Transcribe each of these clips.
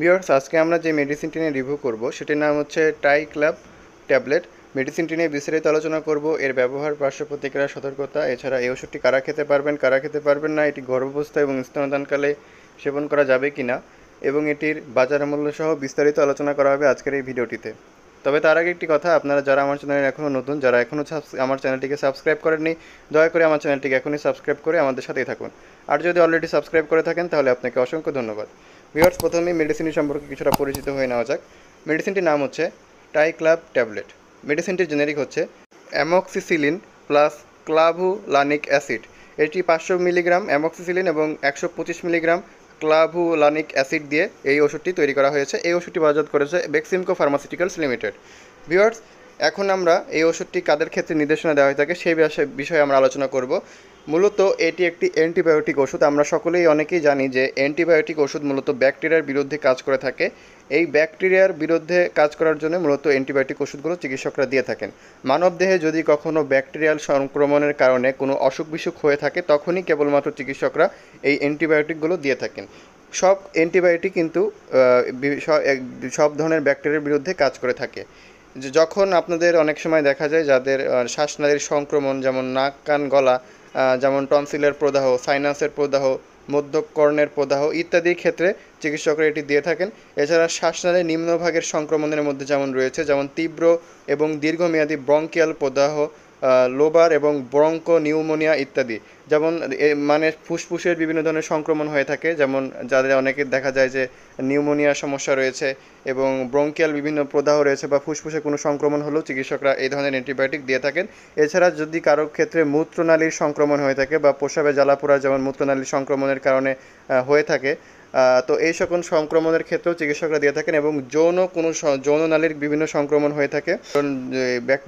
Viewers, আজকে আমরা যে মেডিসিনটি নিয়ে রিভিউ করব সেটির নাম হচ্ছে ট্রাইক্লাব ট্যাবলেট। মেডিসিনটি নিয়ে বিস্তারিত আলোচনা করব, এর ব্যবহার, পার্শ্ব প্রতিক্রিয়া, সতর্কতা, এছাড়া এই ওষুধটি কারা খেতে পারবেন, কারা খেতে পারবেন না, এটি গর্ভাবস্থা এবং স্তনদানকালে সেবন করা যাবে কি না, এবং এটির বাজার মূল্য সহ বিস্তারিত আলোচনা করা হবে আজকের এই ভিডিওটিতে। তবে তার আগে একটি কথা, আপনারা যারা আমার চ্যানেলে এখনও নতুন, যারা এখনও আমার চ্যানেলটিকে সাবস্ক্রাইব করেননি, দয়া করে আমার চ্যানেলটিকে এখনই সাবস্ক্রাইব করে আমাদের সাথেই থাকুন। আর যদি অলরেডি সাবস্ক্রাইব করে থাকেন তাহলে আপনাকে অসংখ্য ধন্যবাদ। ভিউয়ার্স, প্রথমেই মেডিসিনটি সম্পর্কে কিছুটা পরিচিত হয়ে নেওয়া যাক। মেডিসিনটির নাম হচ্ছে ট্রাইক্লাব ট্যাবলেট। মেডিসিনটির জেনেরিক হচ্ছে অ্যামক্সিসিলিন প্লাস ক্লাভুলানিক অ্যাসিড। এটি 500 মিলিগ্রাম অ্যামক্সিসিলিন এবং 125 মিলিগ্রাম ক্লাভুলানিক অ্যাসিড দিয়ে এই ওষুধটি তৈরি করা হয়েছে। এই ওষুধটি বাজার করেছে বেক্সিমকো ফার্মাসিউটিক্যালস লিমিটেড। ভিউয়ার্স, এখন আমরা এই ওষুধটি কাদের ক্ষেত্রে নির্দেশনা দেওয়া হয়ে থাকে সেই বিষয়ে আমরা আলোচনা করব। মূলত এটি একটি অ্যান্টিবায়োটিক ওষুধ। আমরা সকলেই অনেকেই জানি যে অ্যান্টিবায়োটিক ওষুধ মূলত ব্যাকটেরিয়ার বিরুদ্ধে কাজ করে থাকে। এই ব্যাকটেরিয়ার বিরুদ্ধে কাজ করার জন্য মূলত অ্যান্টিবায়োটিক ওষুধগুলো চিকিৎসকরা দিয়ে থাকেন। মানবদেহে যদি কখনও ব্যাকটেরিয়াল সংক্রমণের কারণে কোনো অসুখ বিসুখ হয়ে থাকে তখনই কেবলমাত্র চিকিৎসকরা এই অ্যান্টিবায়োটিকগুলো দিয়ে থাকেন। সব অ্যান্টিবায়োটিক কিন্তু সব ধরনের ব্যাকটেরিয়ার বিরুদ্ধে কাজ করে থাকে। যখন আপনাদের অনেক সময় দেখা যায় যাদের শ্বাসনালীর সংক্রমণ, যেমন নাক, কান, গলা, যেমন টনসিলের প্রদাহ, সাইনাসের প্রদাহ, মধ্যকর্ণের প্রদাহ ইত্যাদির ক্ষেত্রে চিকিৎসকরা এটি দিয়ে থাকেন। এছাড়া শ্বাসনালীর নিম্নভাগের সংক্রমণের মধ্যে যেমন রয়েছে যেমন তীব্র এবং দীর্ঘমেয়াদী ব্রঙ্কিয়াল প্রদাহ, লোবার এবং ব্রঙ্কো নিউমোনিয়া ইত্যাদি, যেমন মানে ফুসফুসের বিভিন্ন ধরনের সংক্রমণ হয়ে থাকে, যেমন যাদের অনেকে দেখা যায় যে নিউমোনিয়ার সমস্যা রয়েছে এবং ব্রঙ্কিয়াল বিভিন্ন প্রদাহ রয়েছে বা ফুসফুসে কোনো সংক্রমণ হলেও চিকিৎসকরা এই ধরনের অ্যান্টিবায়োটিক দিয়ে থাকেন। এছাড়া যদি কারো ক্ষেত্রে মূত্রনালীর সংক্রমণ হয়ে থাকে বা প্রস্রাবে জ্বালাপোড়া যেমন মূত্রনালীর সংক্রমণের কারণে হয়ে থাকে, তো এই সকল সংক্রমণের ক্ষেত্রেও চিকিৎসকরা দিয়ে থাকেন। এবং যৌননালীর বিভিন্ন সংক্রমণ হয়ে থাকে,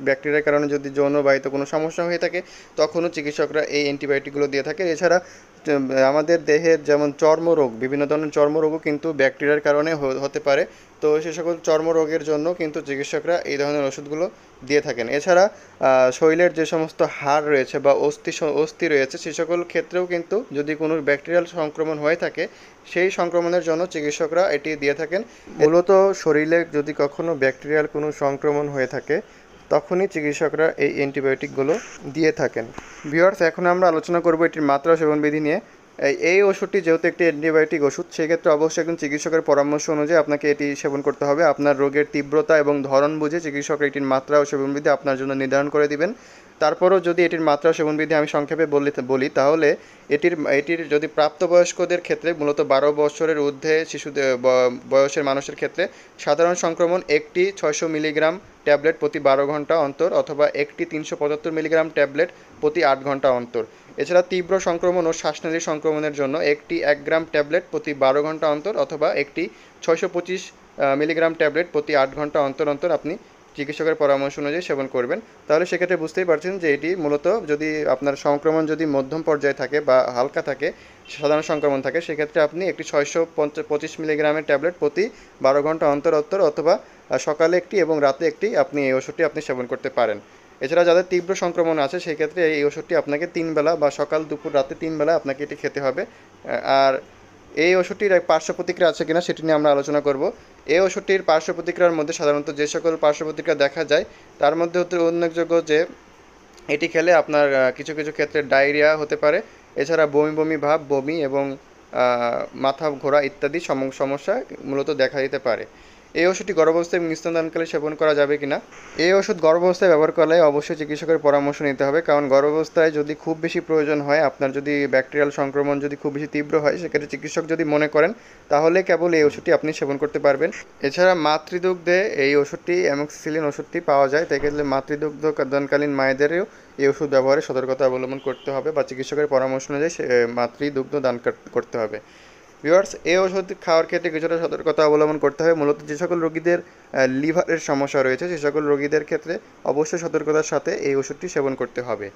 ব্যাকটেরিয়ার কারণে যদি যৌনবাহিত কোনো সমস্যা হয়ে থাকে তখনও চিকিৎসকরা এই অ্যান্টিবায়োটিকগুলো দিয়ে থাকে। এছাড়া আমাদের দেহের যেমন চর্মরোগ, বিভিন্ন ধরনের চর্মরোগও কিন্তু ব্যাকটেরিয়ার কারণে হতে পারে। তো সে সকল চর্মরোগের জন্য কিন্তু চিকিৎসকরা এই ধরনের ওষুধগুলো দিয়ে থাকেন। এছাড়া শরীরের যে সমস্ত হাড় রয়েছে বা অস্থি রয়েছে সে সকল ক্ষেত্রেও কিন্তু যদি কোনো ব্যাকটেরিয়াল সংক্রমণ হয়ে থাকে সেই সংক্রমণের জন্য চিকিৎসকরা এটি দিয়ে থাকেন। মূলত শরীরে যদি কখনো ব্যাকটেরিয়াল কোনো সংক্রমণ হয়ে থাকে তখনই চিকিৎসকরা এই অ্যান্টিবায়োটিকগুলো দিয়ে থাকেন। ভিউয়ার্স, এখন আমরা আলোচনা করব এটির মাত্রা সেবনবিধি নিয়ে। এই ওষুধটি যেহেতু একটি অ্যান্টিবায়োটিক ওষুধ, সেক্ষেত্রে অবশ্যই একজন চিকিৎসকের পরামর্শ অনুযায়ী আপনাকে এটি সেবন করতে হবে। আপনার রোগের তীব্রতা এবং ধরন বুঝে চিকিৎসক এটির মাত্রা ও সেবনবিধি আপনার জন্য নির্ধারণ করে দিবেন। তারপরও যদি এটির মাত্রা ও সেবনবিধি আমি সংক্ষেপে বলি তাহলে এটির যদি প্রাপ্তবয়স্কদের ক্ষেত্রে মূলত 12 বছরের ঊর্ধ্বে শিশুদের বয়সের মানুষের ক্ষেত্রে সাধারণ সংক্রমণ একটি 600 মিলিগ্রাম ট্যাবলেট প্রতি 12 ঘন্টা অন্তর অথবা একটি 375 মিলিগ্রাম ট্যাবলেট প্রতি 8 ঘন্টা অন্তর। এছাড়া তীব্র সংক্রমণ ও শ্বাসনালী সংক্রমণের জন্য একটি 1 গ্রাম ট্যাবলেট প্রতি 12 ঘন্টা অন্তর অথবা একটি 625 মিলিগ্রাম ট্যাবলেট প্রতি 8 ঘন্টা অন্তর অন্তর আপনি চিকিৎসকের পরামর্শ অনুযায়ী সেবন করবেন। তাহলে সেক্ষেত্রে বুঝতেই পারছেন যে এটি মূলত যদি আপনার সংক্রমণ যদি মধ্যম পর্যায়ে থাকে বা হালকা থাকে, সাধারণ সংক্রমণ থাকে, সেক্ষেত্রে আপনি একটি 625 মিলিগ্রামের ট্যাবলেট প্রতি 12 ঘন্টা অন্তর অন্তর অথবা সকালে একটি এবং রাতে একটি আপনি এই ওষুধটি আপনি সেবন করতে পারেন। এছাড়া যাদের তীব্র সংক্রমণ আছে সেই ক্ষেত্রে এই ওষুধটি আপনাকে 3 বেলা বা সকাল, দুপুর, রাতে 3 বেলা আপনাকে এটি খেতে হবে। আর এই ওষুধটির পার্শ্ব প্রতিক্রিয়া আছে কিনা সেটি নিয়ে আমরা আলোচনা করব। এই ওষুধটির পার্শ্ব প্রতিক্রিয়ার মধ্যে সাধারণত যে সকল পার্শ্ব প্রতিক্রিয়া দেখা যায় তার মধ্যে হতে উল্লেখযোগ্য যে এটি খেলে আপনার কিছু কিছু ক্ষেত্রে ডায়রিয়া হতে পারে। এছাড়া বমি বমি ভাব, বমি এবং মাথা ঘোরা ইত্যাদি সমস্যা মূলত দেখা দিতে পারে। এই ওষুধটি গর্ভাবস্থায় এবং স্তনদানকালে সেবন করা যাবে কিনা? এই ওষুধ গর্ভাবস্থায় ব্যবহার করলে অবশ্যই চিকিৎসকের পরামর্শ নিতে হবে, কারণ গর্ভাবস্থায় যদি খুব বেশি প্রয়োজন হয়, আপনার যদি ব্যাকটেরিয়াল সংক্রমণ যদি খুব বেশি তীব্র হয়, সেক্ষেত্রে চিকিৎসক যদি মনে করেন তাহলে কেবল এই ওষুধটি আপনি সেবন করতে পারবেন। এছাড়া মাতৃদুগ্ধে এই ওষুধটি অ্যামক্সিসিলিন ওষুধটি পাওয়া যায়, তাই ক্ষেত্রে মাতৃদুগ্ধ দানকালীন মায়েদেরও এই ওষুধ ব্যবহারে সতর্কতা অবলম্বন করতে হবে বা চিকিৎসকের পরামর্শ অনুযায়ী মাতৃদুগ্ধ দান করতে হবে। ভিউয়ার্স, এই ওষুধ খাওয়ার ক্ষেত্রে কিছুটা সতর্কতা অবলম্বন করতে হবে। মূলত যে সকল রোগীদের লিভারের সমস্যা রয়েছে সে সকল রোগীদের ক্ষেত্রে অবশ্যই সতর্কতার সাথে এই ওষুধটি সেবন করতে হবে।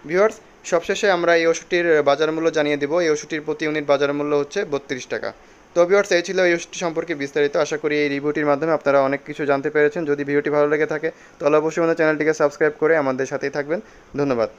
ভিউয়ার্স, সবশেষে আমরা এই ওষুধটির বাজার মূল্য জানিয়ে দেব। এই ওষুধটির প্রতি ইউনিট বাজার মূল্য হচ্ছে 32 টাকা। তো ভিউয়ার্স, এই ছিল এই ওষুধটি সম্পর্কে বিস্তারিত। আশা করি এই রিভিউটির মাধ্যমে আপনারা অনেক কিছু জানতে পেরেছেন। যদি ভিডিওটি ভালো লেগে থাকে তাহলে অবশ্যই আমাদের চ্যানেলটিকে সাবস্ক্রাইব করে আমাদের সাথেই থাকবেন। ধন্যবাদ।